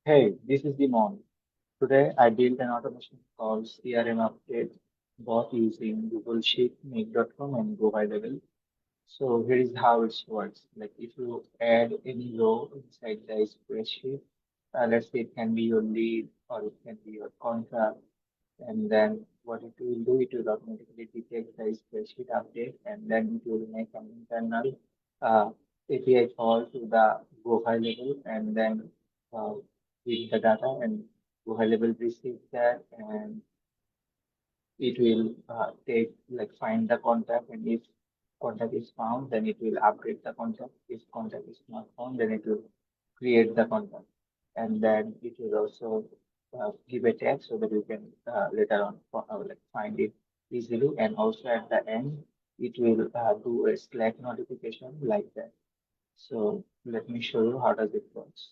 Hey, this is Emon. Today I built an automation called CRM Update Bot using Google Sheet, Make.com, and GoHighLevel. So here is how it works. Like if you add any row inside the spreadsheet, let's say it can be your lead or it can be your contract, and then what it will do, it will automatically detect the spreadsheet update, and then it will make an internal uh, API call to the GoHighLevel, and then uh, with the data, and GoHighLevel receives that, and it will take like find the contact, and if contact is found, then it will update the contact. If contact is not found, then it will create the contact, and then it will also give a tag so that you can later on like find it easily. And also at the end, it will do a Slack notification like that. So let me show you how does it works.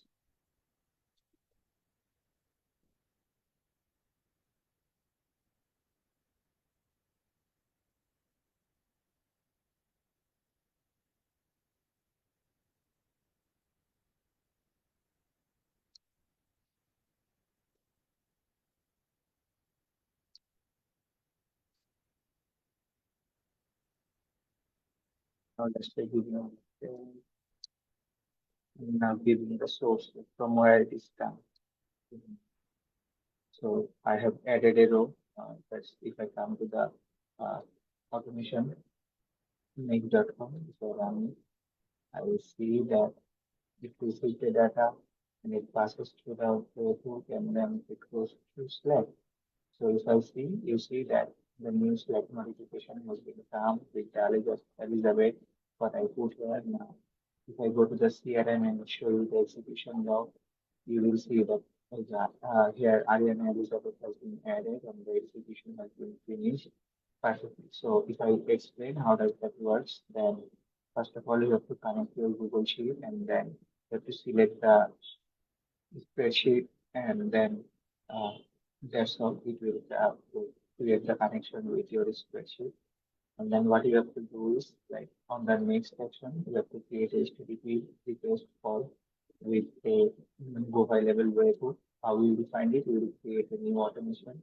Now let's say now giving the source from where it is done. So I have added a row. That's if I come to the automation make.com. So I will see that it receives the data and it passes to the Webhook and then it goes to Slack. So if I see, you see that the new Slack notification has been come with Elizabeth, what I put here now. If I go to the CRM and show you the execution log, you will see that here Ariana Elizabeth has been added and the execution has been finished perfectly. So if I explain how does that works, then first of all you have to connect your Google Sheet, and then you have to select the spreadsheet, and then uh, that's how it will create the connection with your spreadsheet. And then what you have to do is like on the next section, you have to create a HTTP request call with a GoHighLevel webhook. How you will find it? You will create a new automation,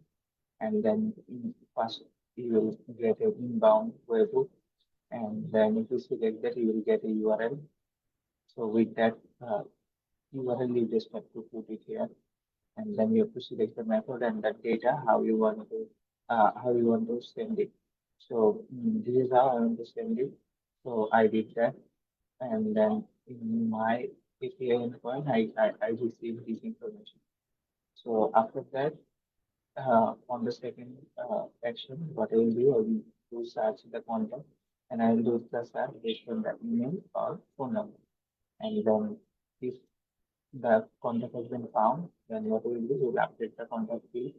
and then first you will get an inbound webhook, and then if you select that, you will get a URL. So with that URL, you just have to put it here, and then you have to select the method and the data how you want to send it. So this is how I want to send it. So I did that, and then in my API endpoint, I received this information. So after that, on the second action, what I will do, I will do search the contact, and I will do the search based on the email or phone number. And then if the contact has been found, then what we will do, we will update the contact field,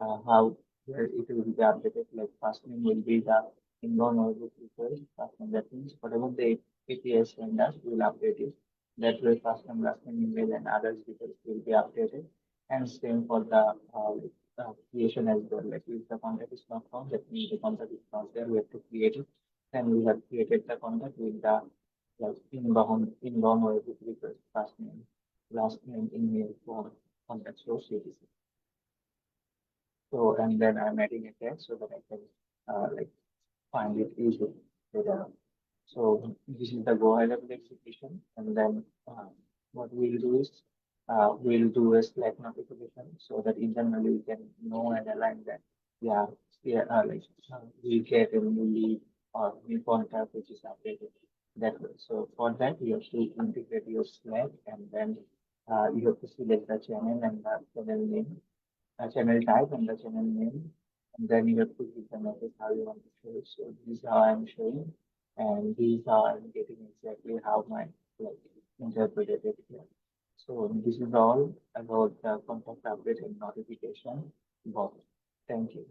how where it will be updated, like first name will be the inbound or the request, first name, that means whatever the API send us, we will update it. That way, first name, last name, email, and others details will be updated. And same for the creation as well. Like if the contact is not found, that means the contact is not there, we have to create it. Then we have created the contact with the like inbound or request, first name, last name, email, phone, contact source, etc. So, and then I'm adding a text so that I can like find it easily later on. So this is the go level execution, and then what we'll do is we'll do a Slack notification so that internally we can know and align that yeah, yeah, we get a new lead or new contact which is updated that way. So for that you have to integrate your Slack, and then you have to select the channel and the channel name, channel type and the channel name, and then you have to give the message how you want to show it. So this is how I'm showing, and this is how I'm getting exactly how my like interpreted it here. So this is all about the contact update and notification bot. Thank you.